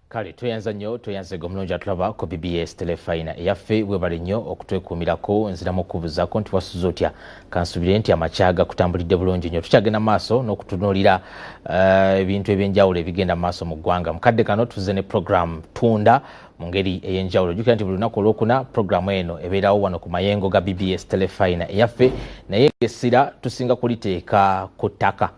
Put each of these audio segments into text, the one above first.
Kale tuyanza nnyo tuyanze gomulungi atulaba ku BBS telefina yaffe webale nnyo okutwekuumirako nziramu okubuzaako nti wasuza otya kansubire nti amakyaga kutambulidde bulungi nnyo tukyagenda maaso n'okutunuulira ebintu ebyenjawulo ebigenda maaso mu ggwanga mukadde kano tuzze ne program tunda mu ngeri ey'enjawulo jjukira nti buli lunaku olwokuna programu eno ebeerawo wano ku mayengo ga BBS telefina yaffe naye ng'essira tusinga kuliteeka ku ttaka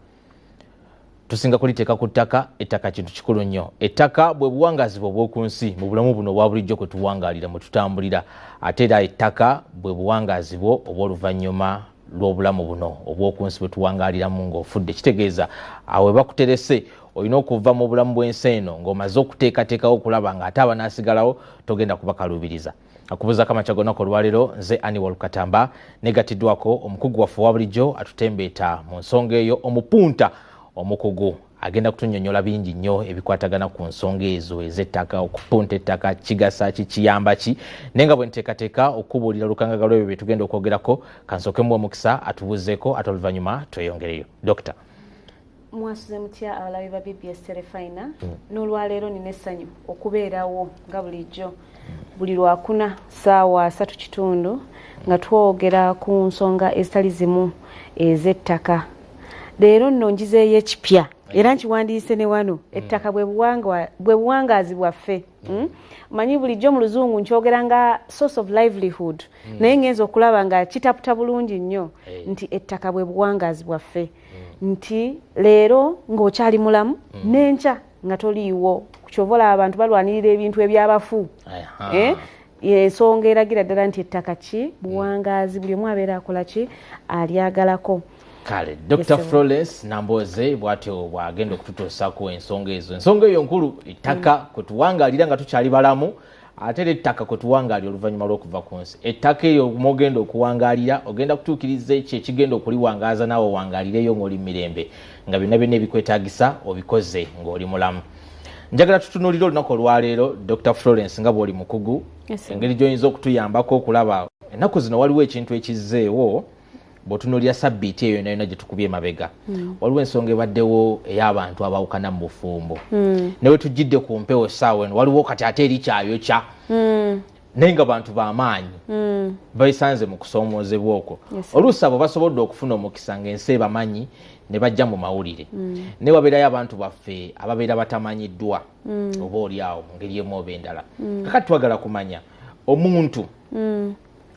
ettaka kintu kikulu nnyo ettaka bwe buwangazi bw'obw'oku nsi mu bulamu buno obwa bulijjo kwe tuwangaalira mwe tutambulira ate era ettaka bwe buwangazi bwo obw'oluvannyuma lw'obulamu buno obw'oku nsi bwe tuwangaaliramu ng'ofudde kitegeeza awe bakuterese olina okuva mu bulamu bw'ensi eno ng'omaze okuteekateekawo okulaba ng'ate abanaasigalawo togenda kubakaluubiriza akubuza kamaca gonako olwaleero nze Ani Walukatamba negatiddwako omukugu waffe wa bulijjo atutembeeta mu nsonga eyo omupunta omukugu agenda kutunnyonnyola bingi nnyo ebikwatagana ku nsonga ezo ez'ettaka okupunta ettaka kigasa ki kiyamba ki naye nga bwe nteekateeka okubuulira lukangaga lw'ebyo bye tugenda okwogerako kansooke omukisa atubuuzeeko ate oluvannyuma tweyongereyo Dokita. Mwasuze mutya abalabi ba BBS telefina n'olwaleero nina essanyu okubeerawo nga bulijjo buli lwakuna ssaawa 3:30 nga twogera ku nsonga ezitali zimu ez'ettaka. Leero nno njizeeyo ekipya era nkiwandiise ne wano ettaka bwe buwangaazi bwaffe manyi bulijjo mu luzungu nkyogera nga source of livelihood naye ngenza okulaba nga kitaputa bulungi nnyo nti ettaka bwe buwangaazi bwaffe nti leero ng'okyali mulamu n'enkya nga toliiwo kyova olaba abantu balwanirira ebintu ebyabafu ensonga eragira ddala nti ettaka ki buwangaazi buli omu abeera akola ki alyagalako. Kale Dr. Florence Namboze bwatyo bwagenda okututuusaako ensonga ezo ensonga eyo nkulu ettaka kwe tuwangaalira nga tukyali balamu ate era ettaka kwe tuwangaalira oluvannyuma lw'okuva ku nsi ettaka eyo mwogenda okuwangaalira ogenda kutuukiriza ekyo ekigenda okuliwangaaza naawe owangaalireyo ng'oli mu mirembe nga byonna byonna ebikwetaagisa obikoze ng'oli mulamu. Njagala tutunuulira olunaku olwaleero Dr. Florence nga bw'oli mukugu engeri gy'oyinza okutuyambako okulaba ennaku zino waliwo ekintu ekizzeewo bw'otunuulira sabbiiti eyo yonna gye tukubye emabega waliwo ensonga ebaddewo ey'abantu abawukana mu bufumbo ne we tujjidde ku mpewo essaawa eno waliwo kati ate eri kyayokya naye nga bantu b'amaanyi beesanze mu kusoomoozebwa okwo oluusi abo basobodde okufuna omukisa ng'ensi ebamanyi ne bajja mu mawulire naye wabeerayo abantu baffe ababeera batamanyiddwa oba oli awo mu ngeri emu oba endala kakati twagala kumanya omuntu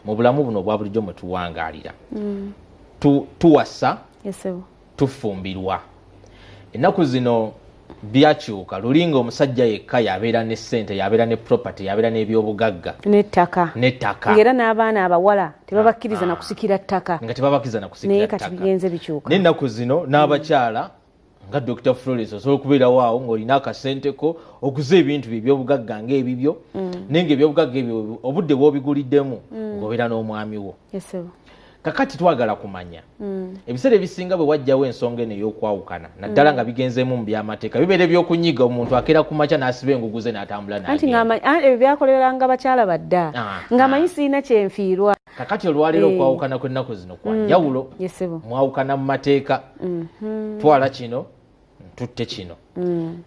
mu bulamu buno obwa bulijjo mwe tuwangaalira tuwasa tufumbirwa ennaku zino byakyuka lulinga omusajja yekka yabeera ne ssente yabeera ne property yabeera n'ebyobugagga n'ettaka ng'era n'abaana abawala tebabakkiriza na kusikira ttaka nga tebabakkiriza na kusikira ttaka naye kati bigenze bikyuka n'ennaku zino n'abakyala nga Dr. Florence osobola okubeerawo awo ng'olina akasenteko okuza ebintu by'ebyobugagga ng'ebibyo naye ng'ebyobugagga ebyo obudde bw'obiguliddemu ng'obeera n'omwami wo. Kakati twagala kumanya ebiseera ebisinga bwe wajjawo ensonga eno ey'okwawukana naddala nga bigenzeemu mu by'amateeka bibeera ebyokunyiga omuntu akeera ku makya n'asiba engugu ze n'atambula anti ebyo byakoleranga bakyala badda ng'amanyi sirina kyenfiirwa. Kakati olwaleero okwawukana kw'ennaku zino kwa njawulo mwawukana mu mateeka twala kino tutte kino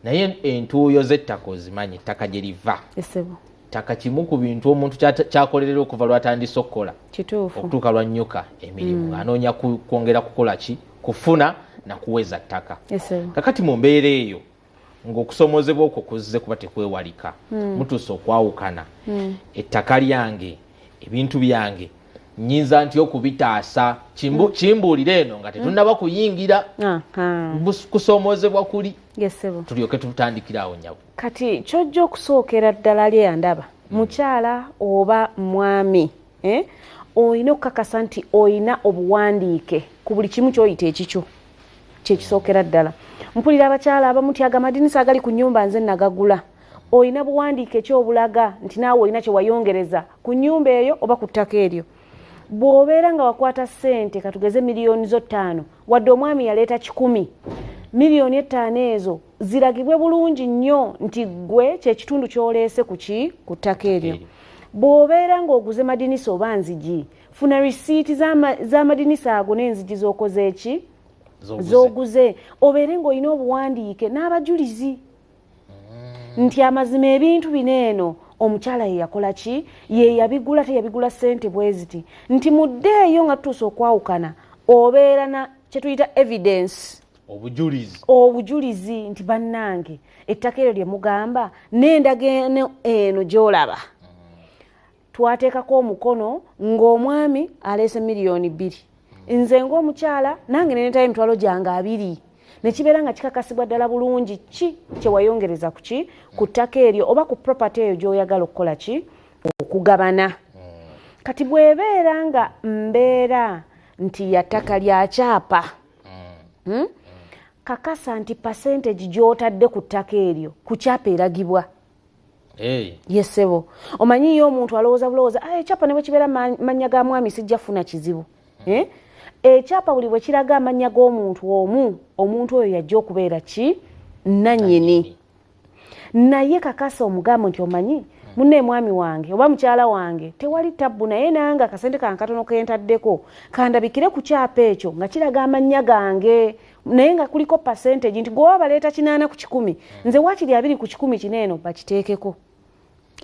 naye entuuyo z'ettaka ozimanyi ettaka gye liva ttaka kimu ku bintu omuntu kyakolerera okuva lwatandise okukola okutuuka lwannyuka emirimu ng'anoonya kwongera kukola ki kufuna na kuweza ttaka. Kakati mu mbeera eyo ng'okusoomoozebwa okwo kuzze kuba tekwewalika mutuuse okwawukana ettaka lyange ebintu byange nyinza ntya okubitaasa kimbuulire eno nga tetunnaba kuyingira kusoomoozebwa kuli tulyoke tutandikirawo nyabo. Kati kyojja okusookera ddala lyeyandaba mukyala oba mwami olina okukakasa nti olina obuwandiike ku buli kimu ky'oyita ekikyo kyekisookera ddala. Mpulira abakyala abamu ti amadinisa agali ku nnyumba nze nagagula olina buwandiike ky'obulaga nti naawe olina kye wayongereza ku nnyumba eyo oba ku ttaka eryo. Bw'obeera nga wakwata ssente katugeze miliyoni zo 5 wadde omwami yaleeta 10 miliyoni 5 ezo ziragibwe bulungi nnyo nti gwe kyekitundu ky'oleese ku ttaka eryo. Bw'obeera ng'oguze madinisa oba nzigi funa risiiti z'amadinisa ago n'enzigi z'okoze eki z'oguze obeere ng'olina obuwandiike n'abajulizi nti amazima ebintu bineeno omukyala ye yakola ki ye yabigula teyabigula ssente bweziti nti muddeeyo nga tutuusa okwawukana obeera na kyetuyita evidence obujulizi nti bannange ettaka eryo lye mugamba n'endagaano eno gy'olaba twateekako omukono ng'omwami aleese $2,000,000 nze ng'omukyala nange nenetayo emitwalo gyange 2 nekibeera nga kikakasibwa ddala bulungi ki kyewayongereza kuki ku ttaka eryo oba ku property eyo gy'oyagala okukola ki okugabana kati bw'ebeera nga mbeera nti ya ttaka lya kyapa kakasa nti percentage gy'otadde ku ttaka eryo ku kyapa eragibwa yesebo omanyiyo omuntu alowooza bulowooza ekyapa ne bwe kibeera mannya ga mwami sijja funa kizibu ekyapa buli bwe kiraga amannya g'omuntu omuntu oyo yajja okubeera ki nannyini naye kakasa omugambo nti omanyi munne mwami wange oba mukyala wange tewali tabbu naye nange akasente kange katono kentaddeko kandabikire ku kyapa ekyo nga kiraga amannya gange naye nga kuliko percentage nti gwe baleeta 8 ku 100 nze wakiri 2 ku 100 kineeno bakiteekeko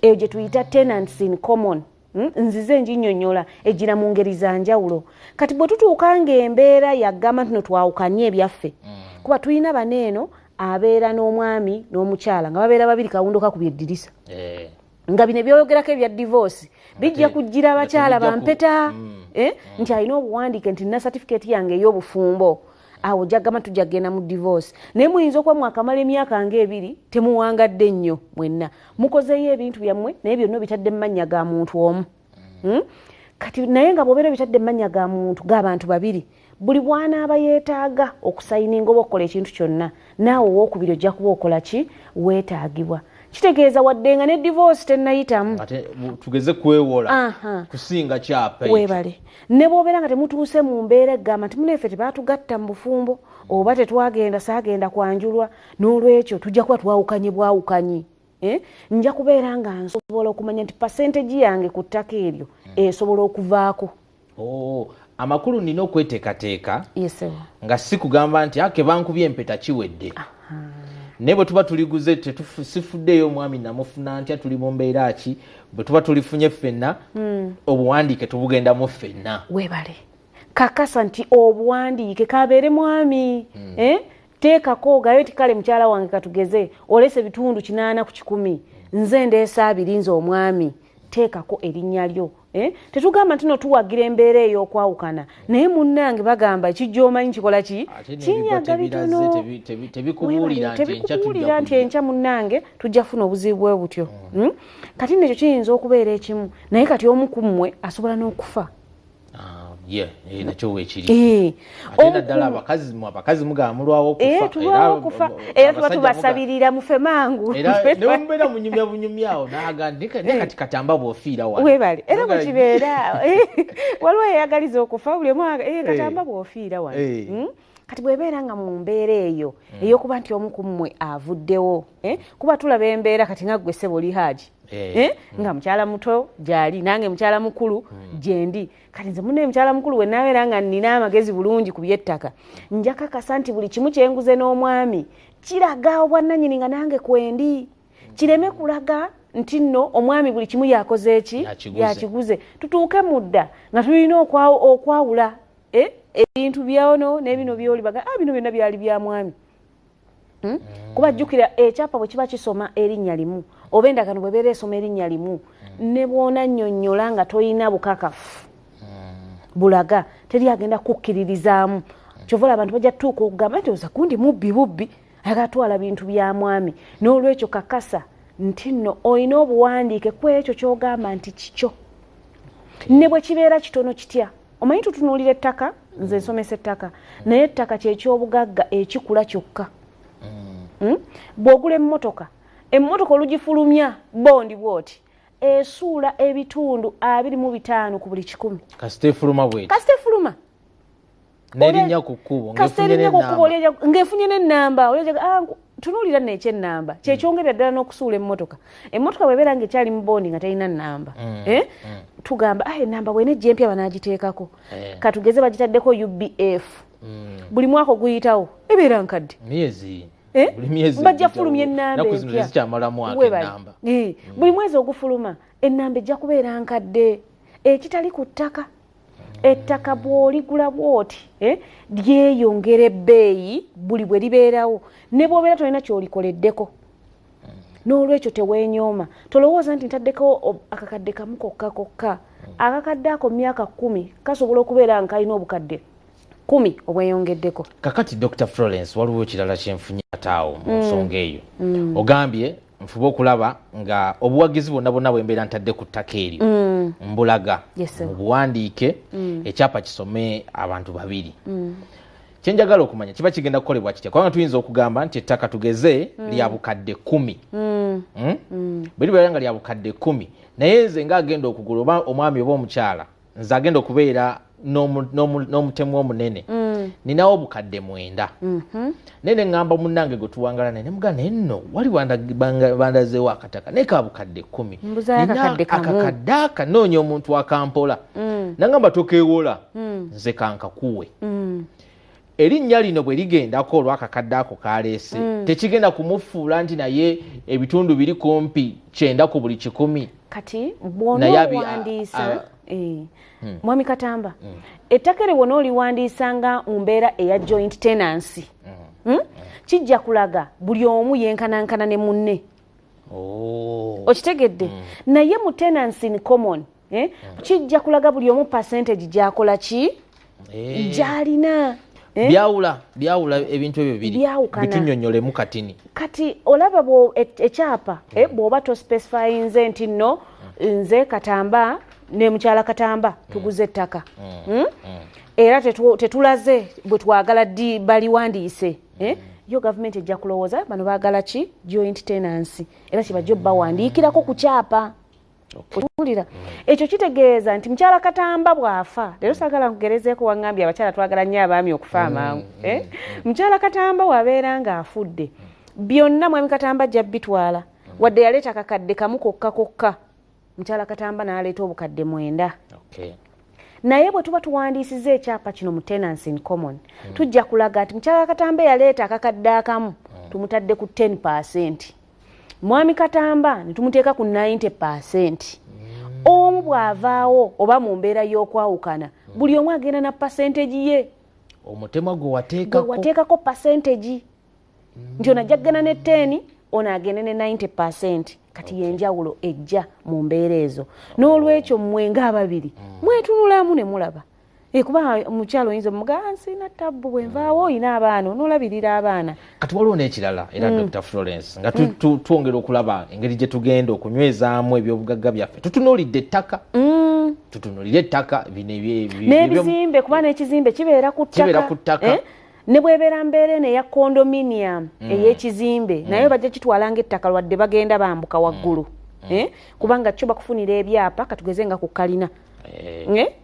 eyo gye tuyita tenants in common nzize njinyonyola egira mu ngeri za njawulo kati bwe tutuuka ng'embeera yagamba ntino twawukanye ebyaffe kuba tulina baneeno abeera n'omwami n'omukyala nga babeera babiri kawundo kakubye eddirisa nga bino ebyoyogerako ebya divorce bijja kujjira abakyala bampeta nti alina obuwandiike nti nina certificate yange ey'obufumbo awo jagamba tujja kgenda mu divorce naye muyinza okuba mwakamala emyaka nga 2 temuwangadde nnyo mwenna mukozeeyo ebintu byammwe naye byonna bitadde mu mannya ga muntu omu kati naye nga bw'obeera bitadde mu mannya ga muntu g'abantu babiri buli bw'anaaba yeetaaga okusayininga oba okukola ekintu kyonna naawe owookubiri ojja kuba okola ki weetaagibwa kitegeeza wadde nga ne divorce tennayitamu tugeze kwewola kusinga kyapa ekyo weebale ne bw'obeera nga temutuuse mu mbeera egamba nti muneffe tebaatugatta mu bufumbo oba tetwagenda saagenda kwanjulwa n'olwekyo tujja kuba twawukanye bwawukanyi nja kubeera nga nsobola okumanya nti percentage yange ku ttaka eryo esobola okuvaako amakulu nina okweteekateeka nga si kugamba nti ake bankubye empeta kiwedde naye bwe tuba tuliguze sifuddeyo omwami namufuna ntya tuli mu mbeera ki bwe tuba tulifunye ffenna obuwandiike tubugendamu ffenna weebale kakasa nti obuwandiike kabeere mwami teekako gayo ti kale mukyala wange katugeze olese bitundu 8 ku 100 nze ndeesa 2 nze omwami teekako erinnya lyo tetugamba ntino tuwagira embeera ey'okwawukana naye munnange bagamba ekijja omanyi kikola ki kinyaga bitono tebikubuulira nti enkya munnange tujja funa obuzibu bwe butyo kati nekyo kiyinza okubeera ekimu naye kati omu ku mmwe asobola n'okufa nakyo weekiri ate naddala abakazi mugaba mulwawo okufa era tuba tubasabirira mufe mangu nemubeera munyumya bunyumya awo nakati katamba bw'ofiira wano webale era bwekibeera waliwo eyagaliza okufa buli omu katamba bw'ofiira wano kati bwebeera nga mu mbeera eyo ey'okuba nti omu ku mmwe avuddewo kuba tulaba embeera kati nga ggwe ssebo oli haaji nga mukyala muto gyali nange mukyala mukulu gyendi kati nze munne mukyala mukulu we naabeera nga nnina amagezi bulungi ku by'ettaka nja kakasa nti buli kimu kyenguze n'omwami kiraga obwannannyini nga nange kwendi kireme kulaga nti nno omwami buli kimu yakoze eki yakiguze tutuuke mudda nga tulina okwawula ebintu byono n'ebino byolibaga bino byonna byali bya mwami kuba jjukira ekyapa bwe kiba kisoma erinnya limu oba endagaano bwebeera esoma erinnya limu ne bwona nnyonnyola nga toyina bukakafu bulaga teri agenda kukkiririzaamu kyovola abantu bajja tutuuka okugamba nti oza kundi bubbi agatwala bintu bya mwami n'olwekyo kakasa nti nno olina obuwandiike ku ekyo ky'ogamba nti kikyo ne bwe kibeera kitono kitya omanyi tutunuulira ettaka nze nsomesa ettaka naye ettaka kyekyobugagga ekikula kyokka bw'ogula emmotoka olugifulumya bondi bwoti esuula ebitundu 25 ku buli 100 kasitefuluma bweti kasitefuluma n'erinnya ku kkubo ng'efunye n'ennamba tunuulira n'ekyo ennamba kyekyongerera ddala n'okusuula emmotoka bwebeera ng'ekyali mu bondi nga talina nnamba tugamba ennamba bw'enejja empya banaagiteekako katugeze bagitaddeko UBF buli mwaka oguyitawo ebeera nkadde bajja fulumya ennamba empya buli mwezi ogufuluma ennamba ejja kubeera nkadde ekitali ku ttaka ettaka bw'oligula bw'oti lyeyongera ebbeeyi buli bwe libeerawo ne bw'obeera tolina ky'olikoleddeko n'olwekyo teweenyooma tolowooza nti ntaddeko akakadde kamu kokka akakadde ako myaka 10 kasobola okubeera nga kalina obukadde 10 obweyongeddeko. Kakati Dr. Florence waliwo ekirala kyenfunye ataawo mu nsonga eyo ogambye nfuba okulaba nga obuwagizi bwonna bwembeera ntadde ku ttaka eryo mbulaga mu buwandiike ekyapa kisome abantu babiri kyenjagala okumanya kiba kigenda kukolebwa kitya kubanga tuyinza okugamba nti ettaka tugeze lya bukadde 10 bwe libeera nga lya bukadde 10 naye nze ng'agenda okugula oba omwami oba omukyala nze agenda okubeera n'omutemu omunene ninawo obukadde 9 nene ngamba munnange gwe tuwangalana ne mugana nno wali bandazeewo akataka naye ka bukadde 10 akakadde akanoonya omuntu akampola nangamba tokeewola nze kankakuwe erinnya lino bwe ligendako olw'akakadde ako kaleese tekigenda kumufuula nti naye ebitundu biri kumpi 9 ku buli 100 kati bw'onoowandiisa mwami Katamba ettaka eryo bw'onooliwandiisa nga mu mbeera eya joint tenancy kijja kulaga buli omu yenkanankana ne munne okitegedde naye mu tenancy in common kijja kulaga buli omu percentage gy'akola ki gy'alina byawula ebintu ebyo biri bitunnyonnyolemu katini kati olaba ekyapa bw'oba tospecifyinze nti nno nze Katamba ne mukyala Katamba tuguze ettaka era tetulaze bwe twagala baliwandiise yo gavumenti ejja kulowooza bano baagala ki joint tenancy era kibajja bawandiikirako ku kyapa okuwulira ekyo kitegeeza nti mukyala Katamba bw'afa leero saagala nkugerezeeko wangambye abakyala twagala nnyo abaami okufa amangu mukyala Katamba wabeera ng'afudde byonna mwami Katamba ajja bitwala wadde yaleeta akakadde kamu kokka mukyala Katamba n'aleeta obukadde 9 naye bwe tuba tuwandiisiza ekyapa kino mu tenancy in common tujja kulaga nti mukyala Katamba yaleeta akakadde akamu tumutadde ku 10%. Mwami Katamba ne tumuteeka ku 90%. Omu bw'avaawo oba mu mbeera y'okwawukana buli omu agenda na percentage ye. Omutema gwe wateekako percentage. Nti ono ajja kugenda ne 10 ono agende ne 90%. Kati yenjawulo ejja mu mbeera ezo. N'olwekyo mmwe ng'ababiri mwetunulamu ne mulaba. Kuba omukyalo oyinza omugamba sina tabbu bwe nvaawo oyina abaana onoolabirira abaana. Kati waliwo n'ekirala era Dr. Florence nga twongera okulaba engeri gye tugenda okunyweezaamu ebyobugagga byaffe tutunuulidde ettaka. Tutunuulire ettaka n'ebizimbe kuba n'ekizimbe kibeera ku ttaka. Ne bw'ebeera mbeera eno eya condominium ey'ekizimbe naye bajja kitwala ng'ettaka lwadde bagenda bambuka waggulu. Kubanga kyo bakufunira ebyapa katugeze nga ku kalina.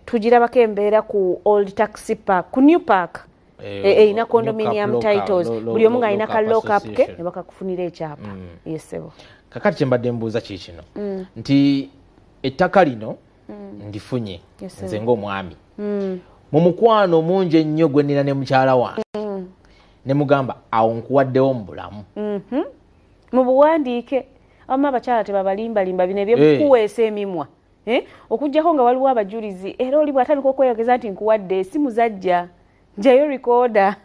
Tugirabako embeera ku old taxi park ku new park eyina condominium titles buli omu ng'alina ka lock up ke ne bakakufunira ekyapa yesebo. Kakati kyembadde mbuuza kikino nti ettaka lino ndifunye nze ng'omwami mu mukwano mungi ennyo gwe nnina ne mukyala wange ne mugamba awo nkuwaddewo mu bulamu mu buwandiike abamu abakyala tebabalimbalimba bino ebyokuweesa emimwa. Okujjako nga waliwo abajulizi era oli bw'atandika okweyogeza nti nkuwadde esimu zajja njayo rikoda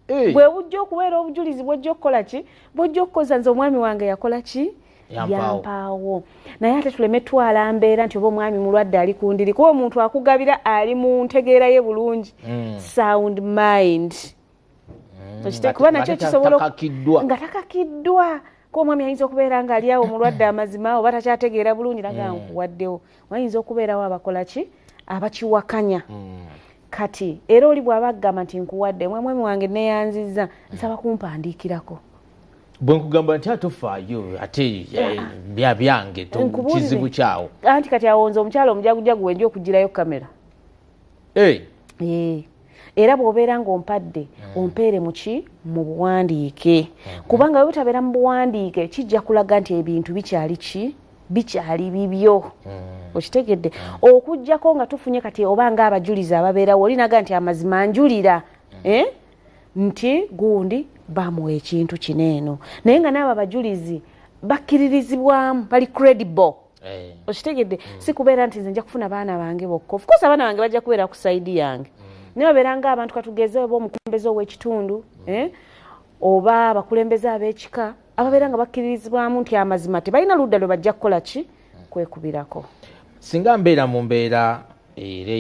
bwe bujja okubeera obujulizi bwojja okukola ki bwojja okukoza nze omwami wange yakola ki yampaawo naye ate tuleme twala mbeera nti oba omwami mulwadde ali ku ndiri kuba omuntu akugabira ali mu ntegeera ye bulungi sound mind kuba nakyo kisobola nga takakiddwa ko omwami ayinza okubeera nga ali awo mulwadde amazima oba takyategeera bulungi naga nkuwaddewo wayinza okubeerawo abakola ki abakiwakanya kati era oli bw'aba agamba nti nkuwadde mwami wange neyanziza nsaba kumpandiikirako bwe nkugamba nti atofaayo ate byange kizibu kyawo anti kati awonza omukyalo omujagujagu wenja okugirayo kamera era bw'obeera ng'ompadde ompeere muki mu buwandiike kubanga bwe butabeera mu buwandiike kijja kulaga nti ebintu bikyali ki bikyali bibyo okitegedde okujjako nga tufunye kati oba ng'abajulizi ababeerawo olinaga nti amazima njulira nti gundi bamuwa ekintu kineeno naye nga naabo abajulizi bakkiririzibwamu bali credible okitegedde si kubeera nti nze nja kufuna baana bange bokka of course abaana bange bajja kubeera ku saidi yange naye babeera ng'abantu katugeze oba omukulembeze ow'ekitundu oba abakulembeze ab'ekika ababeera nga bakkiririzibwamu nti amazima tebalina ludda lwe bajja kukola ki kwekubirako. Singa mbeera mu mbeera era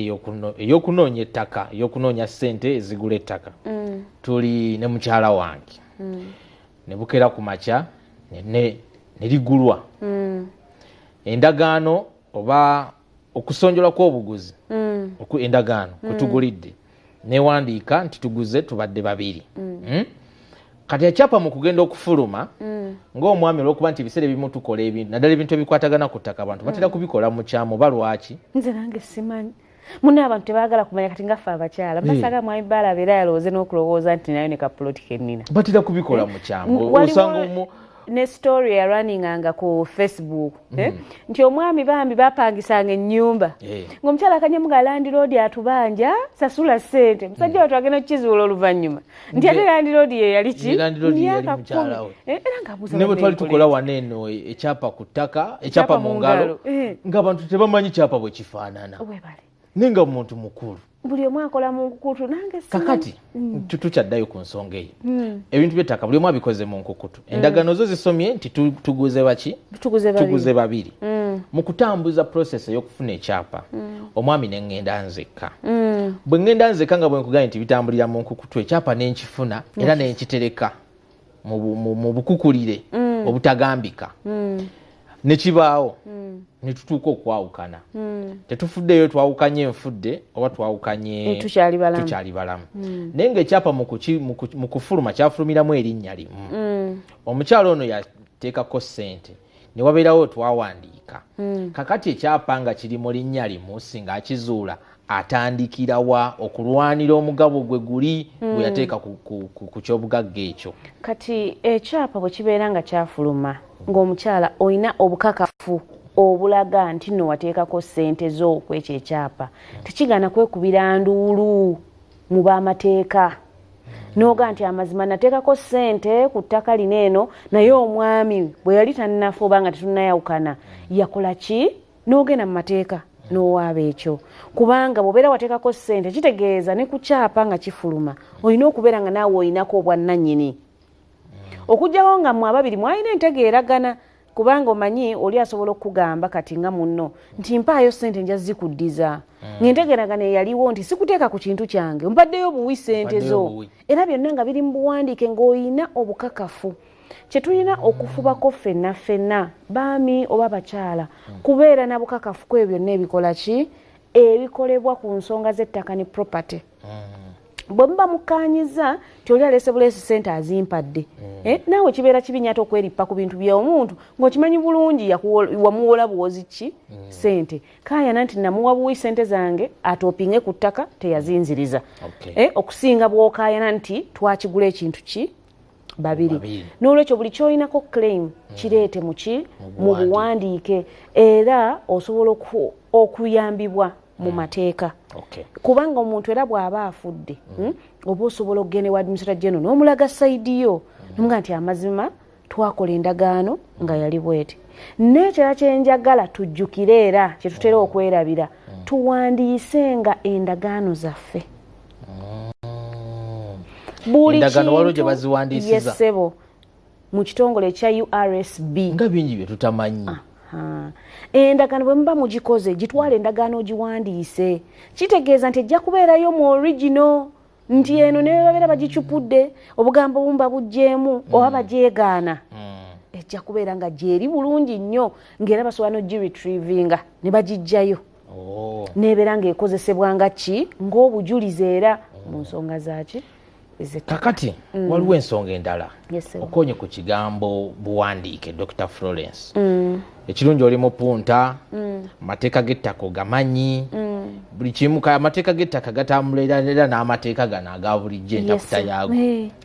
ey'okunoonya ettaka ey'okunoonya ssente ezigula ettaka tuli ne mukyala wange ne bukera ku makya ne ligulwa endagaano oba okusonjola kw'obuguzi endagaano kwetugulidde newandiika nti tuguze tubadde babiri kati yakyapa mu kugenda okufuluma ng'omwami olw'okuba nti ebiseera ebimu tukola ebintu naddala ebintu ebikwatagana ku ttaka abantu batera kubikola mu kyama oba lwaki nze nange simanyi muna abantu tebaagala kumanya kati ngaffe abakyala mbasaga mwami baala era yalowooze n'okulowooza nti nayo ne kapuloti kennina batera kubikola mu kyama osanga ne story ya runninganga ku Facebook nti omwami bambi bapangisanga ennyumba ng'omukyala akanyemu landlord atubanja sasula ssente musajja watu agenda kukizuula oluvannyuma nti ate landlord ye yali ki yali mukyala we ne bwe twali tukola wano eno ekyapa ku ttaka ekyapa mu ngalo ng'abantu tebamanyi kyapa bwe kifaanana naye nga muntu mukulu buli omu akola mu nkukutu nange kakati tukyaddayo ku nsonga eyo ebintu by'ettaka buli omu abikoze mu nkukutu endagaano zo zisomye nti tuguze baki tuguze babiri mu kutambuza process ey'okufuna ekyapa omwami ne ŋŋenda nzekka bwe ŋŋenda nzekka nga bwe nkugambye nti bitambulira mu nkukutu ekyapa ne nkifuna era ne nkitereka mu bukukulire obutagambika ne kibaawo ne tutuuka okwawukana tetufuddeyo twawukanye enfudde oba twawukanye tukyali balamu naye ng'ekyapa mu kufuluma kyafulumiramu erinnya limu omukyalo ono yateekako ssente ne wabeerawo twawandiika kakati ekyapa nga kiri mu linnya limu singa akizuula atandikirawa okulwanira omugabo gwe guli gwe yateeka ku kyobugagga ekyo kati ekyapa bwe kibeera nga kyafuluma ng'omukyala olina obukakafu obulaga nti nno wateekako ssente zo kwekyo ekyapa tekigaana kwekubira nduulu mu b'amateeka n'oga nti amazima nateekako ssente ku ttaka lino eno naye omwami bwe yali tannafa oba nga tetunnayawukana yakola ki n'ogenda mu mateeka n'owaaba ekyo kubanga bw'obeera wateekako ssente kitegeeza ne ku kyapa nga kifuluma olina okubeera nga naawe olinako obwannannyini okugyawo nga mmwe ababiri mwalina entegeeragana kubanga omanyi oli asobola okugamba kati nga munno nti mpaayo ssente nja zikuddiza ng'entegeeragana eyaliwo nti sikuteeka ku kintu kyange mpaddeyo buwi ssente zo era byonna nga biri mu buwandiike ng'olina obukakafu kye tulina okufubako ffenna ffenna baami oba abakyala kubeera na bukakafu ku ebyo byonna ebikola ki ebikolebwa ku nsonga z'ettaka ne property bwe muba mukkaanyiza ti oli aleese buleesi ssente azimpadde naawe kibeera kibi nnyo ate okwerippa ku bintu by'omuntu ng'okimanyi bulungi wamuwola buwozi ki ssente kaayana nti namuwa buwi ssente zange atoopinge ku ttaka teyazinziriza okusinga bw'okaayana nti twakigula ekintu ki babiri n'olwekyo buli kyoyinako claim kireete mu buwandiike era osobola okuyambibwa mu mateeka kubanga omuntu era bw'aba afudde oba osobola okugenda ewa administrator general n'omulaga sayidi yo nomuga nti amazima twakola endagaano nga yali bwete n'ekirala kyenjagala tujjukire era kyetutera okwerabira tuwandiise nga endagaano zaffe endagaano waliwo gye baziwandiisiza yesebo mu kitongole ekya URSB nga bingi bye tutamanyi endagaano bwe muba mugikoze gitwala endagaano ogiwandiise kitegeeza nti ejja kubeerayo mu original nti eno ne babeera bagicupudde obugambo bumba bugjeemu oba bagyegaana ejja kubeera nga gyeri bulungi nnyo ng'era basobola n'ogiretrievinga ne bagiggyayo nebeera ng'ekozesebwa nga ki ng'obujulizi era mu nsonga zaki kakati waliwo ensonga endala okonye ku kigambo buwandiike Dr. Florence ekirungi oli mupunta amateeka g'ettaka ogamanyi buli kimu amateeka g'ettaka gatambula era n'amateeka gano aga bulijjo entaputa yaago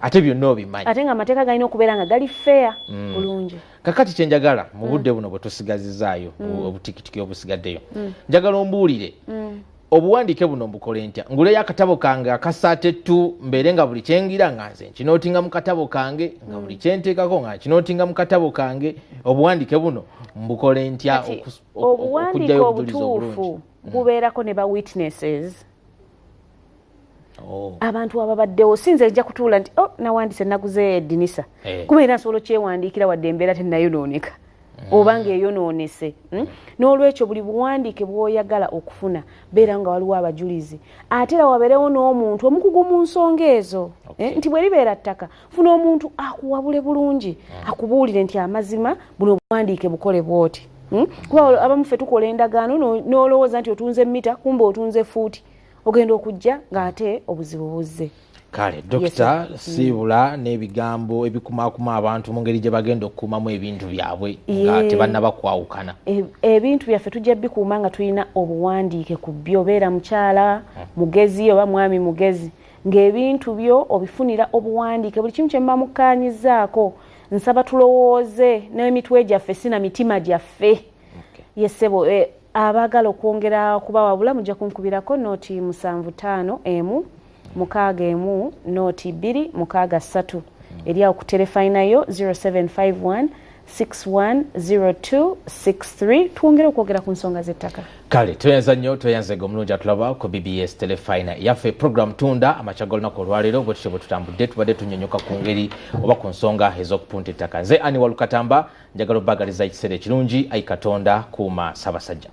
ate byonna obimanyi ate nga amateeka galina okubeera nga gali fair bulungi kakati kyenjagala mu budde buno bwe tusigazizaayo obutikitiki obusigaddeyo njagala ombuulire obuwandiike buno mbukole ntya nguleyo akatabo kange akasaate tu mbeere nga buli kyengira nga nze kinootinga mu katabo kange nga buli kyenteekako nga kinootinga mu katabo kange obuwandiike buno mbukole ntya obuwandiike obutuufu bubeerako ne ba witnesses abantu ababaddewo sinze ejja kutuula nti nawandise naguze edinisa kubeera nsobola kyewandiikira wadde embeera tenayonooneka oba ng'eyonoonese n'olwekyo buli buwandiike bw'oyagala okufuna beera nga waliwo abajulizi ate era wabeerewo n'omuntu omukugu mu nsonga ezo nti bwe libeera ttaka funa omuntu akuwabule bulungi akubuulire nti amazima buno buwandiike bukole bw'oti kuba abamu ffe tukola endagaano n'olowooza nti otunze mita kumbe otunze fuuti ogenda okujja ng'ate obuzibu buzze kale dokita siibula n'ebigambo ebikumaakuma abantu mu ngeri gye bagenda okukuumamu ebintu byabwe nga tebannaba kwawukana ebintu byaffe tujja bikuuma nga tulina obuwandiike ku byo obeera mukyala mugezi oba mwami mugezi ng'ebintu byo obifunira obuwandiike buli kimu kye mba mukkaanyizaako nsaba tulowooze n'emitwe gyaffe sina mitima gyaffe yesebo abaagala okwongera kubawabula mujja kunkubirako nooti 75 emu 61 nooti 2 63 eri awo ku telefayinayo 0751 610263 twongere okwogera ku nsonga z'ettaka kale toyanza nnyo toyanzega omulungi atulaba ku BBS telefayina yaffe program tunda amakya g'olunaku olwaleero bwe tutyo bwe tutambudde tubadde tunyonyoka ku ngeri oba ku nsonga ez'okupunta ettaka nze ani walukatamba njagala obbagaliza ekiseera ekirungi ayi katonda kuuma Ssaabasajja